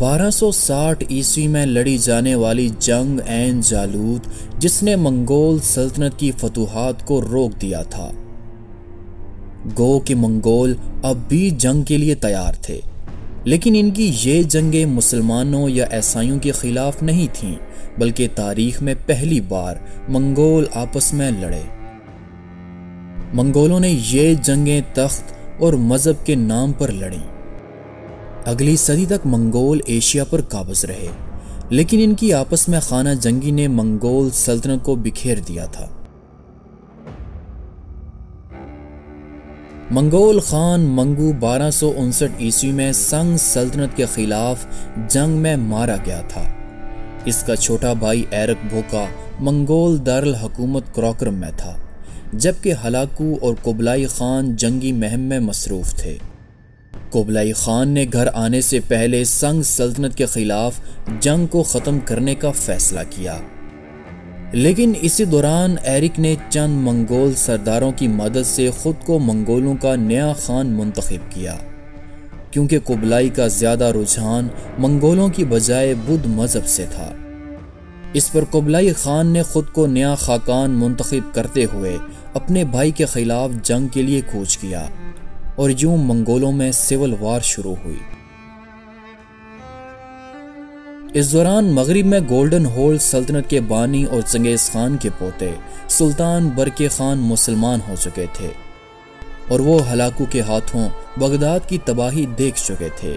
1260 میں لڑی جانے والی جنگ عین جالوت جس نے منگول سلطنت کی فتوحات کو روک دیا تھا۔ گو کہ منگول اب بھی جنگ کے لیے تیار تھے، لیکن ان کی یہ جنگیں مسلمانوں یا عیسائیوں کے خلاف نہیں تھیں، بلکہ تاریخ میں پہلی بار منگول آپس میں لڑے۔ منگولوں نے یہ جنگیں تخت اور مذہب کے نام پر لڑیں۔ اگلی صدی تک منگول ایشیا پر قابض رہے، لیکن ان کی آپس میں خانہ جنگی نے منگول سلطنت کو بکھیر دیا تھا۔ منگول خان منگو 1259 میں سنگ سلطنت کے خلاف جنگ میں مارا گیا تھا۔ اس کا چھوٹا بھائی ایرک بھوکا منگول دارالحکومت کراکرم میں تھا، جبکہ ہلاکو اور قبلائی خان جنگی مہم میں مصروف تھے۔ قبلائی خان نے گھر آنے سے پہلے سنگ سلطنت کے خلاف جنگ کو ختم کرنے کا فیصلہ کیا، لیکن اسی دوران ایرک نے چند منگول سرداروں کی مدد سے خود کو منگولوں کا نیا خان منتخب کیا، کیونکہ قبلائی کا زیادہ رجحان منگولوں کی بجائے بدھ مذہب سے تھا۔ اس پر قبلائی خان نے خود کو نیا خاقان منتخب کرتے ہوئے اپنے بھائی کے خلاف جنگ کے لیے کوچ کیا، اور یوں منگولوں میں سول وار شروع ہوئی۔ اس دوران مغرب میں گولڈن ہول سلطنت کے بانی اور چنگیز خان کے پوتے سلطان برقی خان مسلمان ہو چکے تھے، اور وہ ہلاکو کے ہاتھوں بغداد کی تباہی دیکھ چکے تھے۔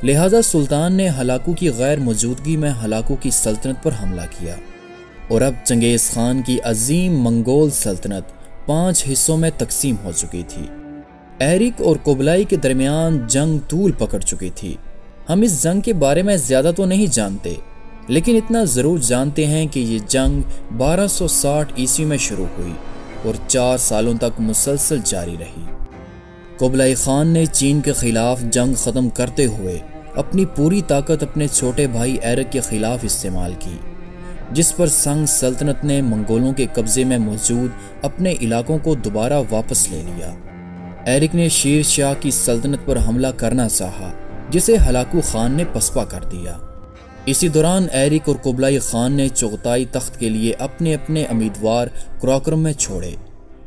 لہذا سلطان نے ہلاکو کی غیر موجودگی میں ہلاکو کی سلطنت پر حملہ کیا، اور اب چنگیز خان کی عظیم منگول سلطنت 5 حصوں میں تقسیم ہو چکی تھی۔ ایرک اور قبلائی کے درمیان جنگ طول پکڑ چکی تھی۔ ہم اس جنگ کے بارے میں زیادہ تو نہیں جانتے، لیکن اتنا ضرور جانتے ہیں کہ یہ جنگ 1260 میں شروع ہوئی اور 4 سالوں تک مسلسل جاری رہی۔ قبلائی خان نے چین کے خلاف جنگ ختم کرتے ہوئے اپنی پوری طاقت اپنے چھوٹے بھائی ایرک کے خلاف استعمال کی، جس پر سنگ سلطنت نے منگولوں کے قبضے میں موجود اپنے علاقوں کو دوبارہ واپس لے لیا۔ ایرک نے شیر شاہ کی سلطنت پر حملہ کرنا چاہا، جسے ہلاکو خان نے پسپا کر دیا۔ اسی دوران ایرک اور قبلائی خان نے چغتائی تخت کے لیے اپنے اپنے امیدوار کراکرم میں چھوڑے،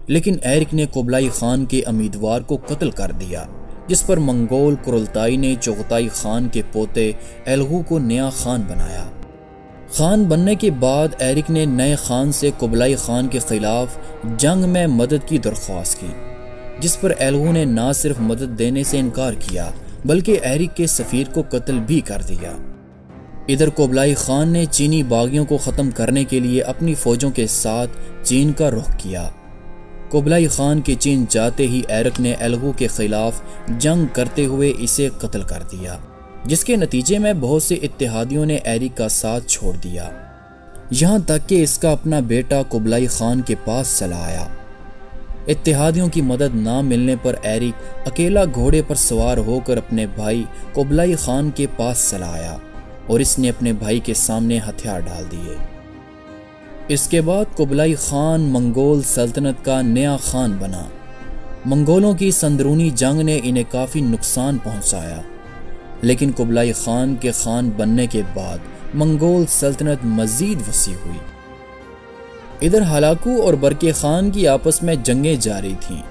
لیکن ایرک نے قبلائی خان کے امیدوار کو قتل کر دیا، جس پر منگول کرلتائی نے چغتائی خان کے پوتے ایلغو کو نیا خان بنایا۔ خان بننے کے بعد ایرک نے نئے خان سے قبلائی خان کے خلاف جنگ میں مدد کی درخواست کی، جس پر ایلغو نے نہ صرف مدد دینے سے انکار کیا بلکہ ایرک کے سفیر کو قتل بھی کر دیا۔ ادھر قبلائی خان نے چینی باغیوں کو ختم کرنے کے لیے اپنی فوجوں کے ساتھ چین کا رخ کیا۔ قبلائی خان کے چین جاتے ہی ایرک نے ایلغو کے خلاف جنگ کرتے ہوئے اسے قتل کر دیا، جس کے نتیجے میں بہت سے اتحادیوں نے ایرک کا ساتھ چھوڑ دیا، یہاں تک کہ اس کا اپنا بیٹا قبلائی خان کے پاس چلا آیا۔ اتحادیوں کی مدد نہ ملنے پر ایرک اکیلا گھوڑے پر سوار ہو کر اپنے بھائی قبلائی خان کے پاس چلا آیا، اور اس نے اپنے بھائی کے سامنے ہتھیار ڈال دیے۔ اس کے بعد قبلائی خان منگول سلطنت کا نیا خان بنا۔ منگولوں کی اندرونی جنگ نے انہیں کافی نقصان پہنچایا، لیکن قبلائی خان کے خان بننے کے بعد منگول سلطنت مزید وسیع ہوئی۔ ادھر ہلاکو اور برقی خان کی آپس میں جنگیں جاری تھیں،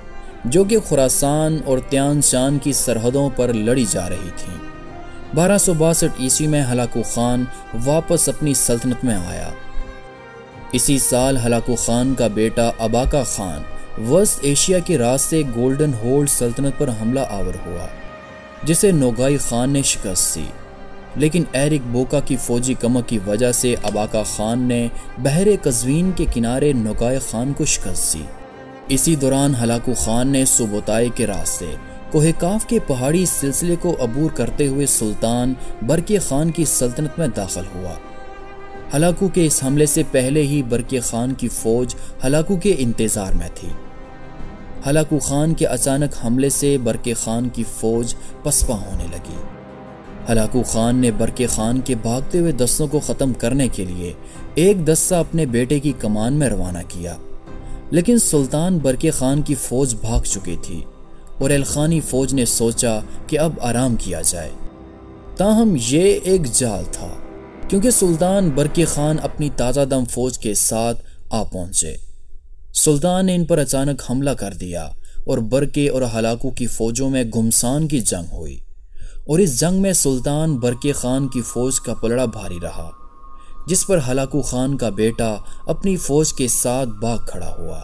جو کہ خراسان اور تیان شان کی سرحدوں پر لڑی جا رہی تھیں۔ 1262 میں ہلاکو خان واپس اپنی سلطنت میں آیا۔ اسی سال ہلاکو خان کا بیٹا اباکا خان وسط ایشیا کے راستے گولڈن ہولڈ سلطنت پر حملہ آور ہوا، جسے نوگائی خان نے شکست دی، لیکن ایرک بوکا کی فوجی کمک کی وجہ سے اباکا خان نے بحر قزوین کے کنارے نوگائی خان کو شکست دی۔ اسی دوران ہلاکو خان نے سوبوتائی کے راستے کوہ کاف کے پہاڑی سلسلے کو عبور کرتے ہوئے سلطان برقی خان کی سلطنت میں داخل ہوا۔ ہلاکو کے اس حملے سے پہلے ہی برقی خان کی فوج ہلاکو کے انتظار میں تھی۔ ہلاکو خان کے اچانک حملے سے برقی خان کی فوج پسپا ہونے لگی۔ ہلاکو خان نے برقی خان کے بھاگتے ہوئے دستوں کو ختم کرنے کے لیے ایک دستہ اپنے بیٹے کی کمان میں روانہ کیا، لیکن سلطان برقی خان کی فوج بھاگ چکی تھی، اور الخانی فوج نے سوچا کہ اب آرام کیا جائے۔ تاہم یہ ایک جال تھا، کیونکہ سلطان برقی خان اپنی تازہ دم فوج کے ساتھ آ پہنچے۔ سلطان نے ان پر اچانک حملہ کر دیا اور برقی اور ہلاکو کی فوجوں میں گھمسان کی جنگ ہوئی، اور اس جنگ میں سلطان برقی خان کی فوج کا پلڑا بھاری رہا، جس پر ہلاکو خان کا بیٹا اپنی فوج کے ساتھ بھاگ کھڑا ہوا۔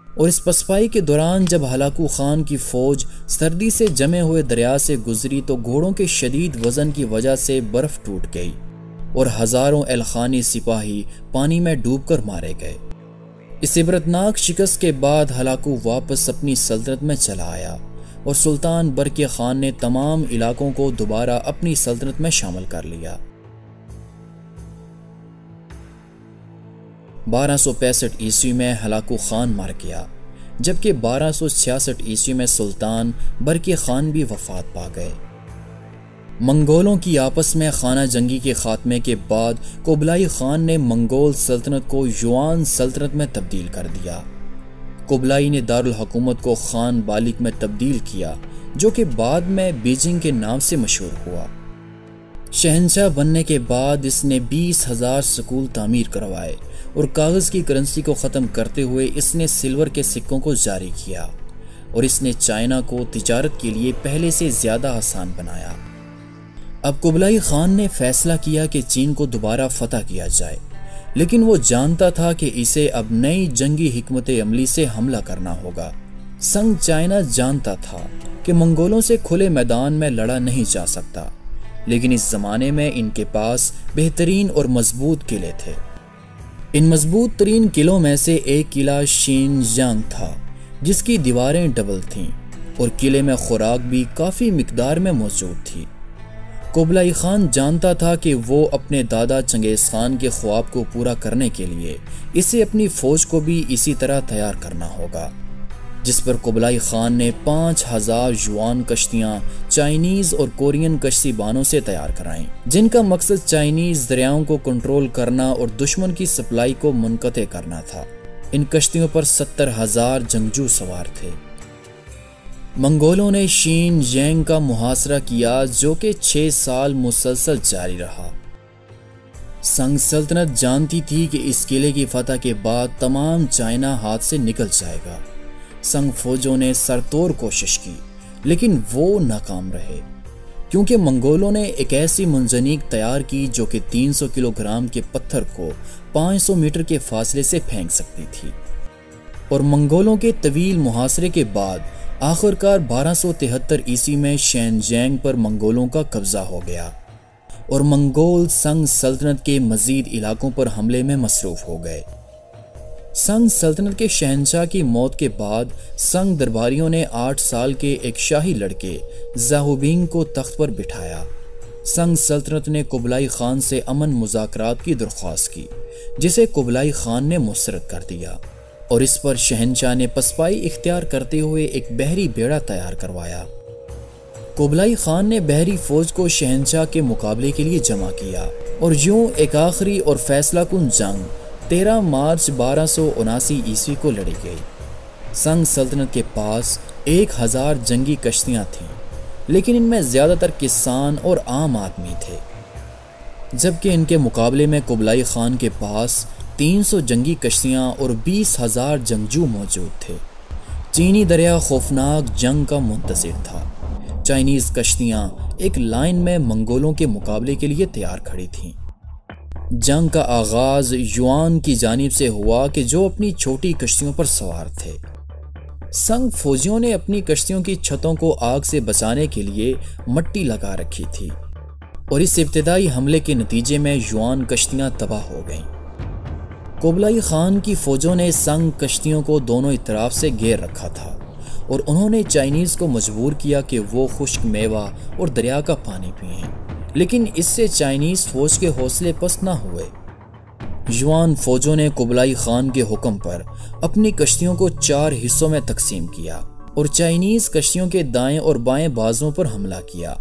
اور اس پسپائی کے دوران جب ہلاکو خان کی فوج سردی سے جمے ہوئے دریا سے گزری تو گھوڑوں کے شدید وزن کی وجہ سے برف ٹوٹ گئی اور ہزاروں الخانی سپاہی پانی میں ڈوب کر مارے گئے۔ اس عبرتناک شکست کے بعد ہلاکو واپس اپنی سلطنت میں چلا آیا اور سلطان برقی خان نے تمام علاقوں کو دوبارہ اپنی سلطنت میں شامل کر لیا۔ 1265 عیسوی میں ہلاکو خان مر گیا، جبکہ 1266 عیسوی میں سلطان برقی خان بھی وفات پا گئے۔ منگولوں کی آپس میں خانہ جنگی کے خاتمے کے بعد قبلائی خان نے منگول سلطنت کو یوان سلطنت میں تبدیل کر دیا۔ قبلائی نے دارالحکومت کو خان بالک میں تبدیل کیا، جو کہ بعد میں بیجنگ کے نام سے مشہور ہوا۔ شہنشاہ بننے کے بعد اس نے 20,000 سکول تعمیر کروائے اور کاغذ کی کرنسی کو ختم کرتے ہوئے اس نے سلور کے سکوں کو جاری کیا، اور اس نے چائنا کو تجارت کے لیے پہلے سے زیادہ آسان بنایا۔ اب قبلائی خان نے فیصلہ کیا کہ چین کو دوبارہ فتح کیا جائے، لیکن وہ جانتا تھا کہ اسے اب نئی جنگی حکمت عملی سے حملہ کرنا ہوگا۔ سنگ چائنا جانتا تھا کہ منگولوں سے کھلے میدان میں لڑا نہیں جا سکتا، لیکن اس زمانے میں ان کے پاس بہترین اور مضبوط قلعے تھے۔ ان مضبوط ترین قلعوں میں سے ایک قلعہ شین جانگ تھا، جس کی دیواریں ڈبل تھیں اور قلعے میں خوراک بھی کافی مقدار میں موجود تھی۔ قبلائی خان جانتا تھا کہ وہ اپنے دادا چنگیز خان کے خواب کو پورا کرنے کے لیے اسے اپنی فوج کو بھی اسی طرح تیار کرنا ہوگا، جس پر قبلائی خان نے 5,000 یوان کشتیاں چائنیز اور کورین کشتی بانوں سے تیار کرائیں، جن کا مقصد چائنیز دریاؤں کو کنٹرول کرنا اور دشمن کی سپلائی کو منقطع کرنا تھا۔ ان کشتیوں پر 70,000 جنگجو سوار تھے۔ منگولوں نے شین جینگ کا محاصرہ کیا، جو کہ 6 سال مسلسل جاری رہا۔ سنگ سلطنت جانتی تھی کہ اس قلعے کی فتح کے بعد تمام چائنا ہاتھ سے نکل جائے گا۔ سنگ فوجوں نے سرتور کوشش کی، لیکن وہ ناکام رہے، کیونکہ منگولوں نے ایک ایسی منجنیق تیار کی جو کہ 300 کلو گرام کے پتھر کو 500 میٹر کے فاصلے سے پھینک سکتی تھی۔ اور منگولوں کے طویل محاصرے کے بعد آخرکار 1273 عیسوی میں شین جینگ پر منگولوں کا قبضہ ہو گیا، اور منگول سنگ سلطنت کے مزید علاقوں پر حملے میں مصروف ہو گئے۔ سنگ سلطنت کے شہنشاہ کی موت کے بعد سنگ درباریوں نے 8 سال کے ایک شاہی لڑکے زاہوبینگ کو تخت پر بٹھایا۔ سنگ سلطنت نے قبلائی خان سے امن مذاکرات کی درخواست کی، جسے قبلائی خان نے مسترد کر دیا، اور اس پر شہنشاہ نے پسپائی اختیار کرتے ہوئے ایک بحری بیڑا تیار کروایا۔ قبلائی خان نے بحری فوج کو شہنشاہ کے مقابلے کے لیے جمع کیا، اور یوں ایک آخری اور فیصلہ کن جنگ 13 مارچ 1279 عیسوی کو لڑی گئی۔ سنگ سلطنت کے پاس 1000 جنگی کشتیاں تھیں، لیکن ان میں زیادہ تر کسان اور عام آدمی تھے، جبکہ ان کے مقابلے میں قبلائی خان کے پاس 300 جنگی کشتیاں اور 20,000 جنگجو موجود تھے۔ چینی دریا خوفناک جنگ کا منتظر تھا۔ چائنیز کشتیاں ایک لائن میں منگولوں کے مقابلے کے لیے تیار کھڑی تھیں۔ جنگ کا آغاز یوان کی جانب سے ہوا کہ جو اپنی چھوٹی کشتیوں پر سوار تھے۔ سنگ فوجیوں نے اپنی کشتیوں کی چھتوں کو آگ سے بچانے کے لیے مٹی لگا رکھی تھی، اور اس ابتدائی حملے کے نتیجے میں یوان کشتیاں تباہ ہو گئیں۔ قبلائی خان کی فوجوں نے سنگ کشتیوں کو دونوں اطراف سے گھیر رکھا تھا، اور انہوں نے چائنیز کو مجبور کیا کہ وہ خشک میوہ اور دریا کا پانی پئیں، لیکن اس سے چائنیز فوج کے حوصلے پست نہ ہوئے۔ یوان فوجوں نے قبلائی خان کے حکم پر اپنی کشتیوں کو 4 حصوں میں تقسیم کیا اور چائنیز کشتیوں کے دائیں اور بائیں بازوؤں پر حملہ کیا۔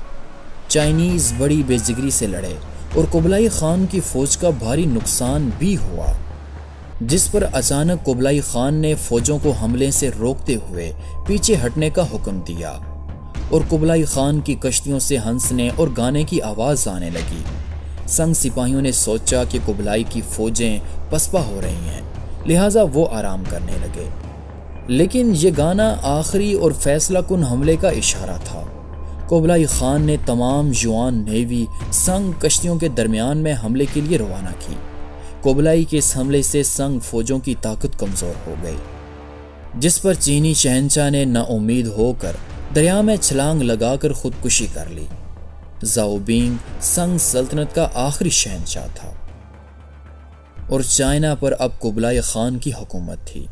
چائنیز بڑی بے جگری سے لڑے اور قبلائی خان کی فوج کا بھاری نقصان بھی ہوا، جس پر اچانک قبلائی خان نے فوجوں کو حملے سے روکتے ہوئے پیچھے ہٹنے کا حکم دیا، اور قبلائی خان کی کشتیوں سے ہنسنے اور گانے کی آواز آنے لگی۔ سنگ سپاہیوں نے سوچا کہ قبلائی کی فوجیں پسپا ہو رہی ہیں، لہٰذا وہ آرام کرنے لگے۔ لیکن یہ گانا آخری اور فیصلہ کن حملے کا اشارہ تھا۔ قبلائی خان نے تمام یوان نیوی سنگ کشتیوں کے درمیان میں حملے کے لیے روانہ کی۔ قبلائی کے اس حملے سے سنگ فوجوں کی طاقت کمزور ہو گئی، جس پر چینی شہنشاہ نے نا امید ہو کر دریا میں چھلانگ لگا کر خودکشی کر لی۔ ژاؤ بینگ سنگ سلطنت کا آخری شہنشاہ تھا اور چائنا پر اب قبلائی خان کی حکومت تھی۔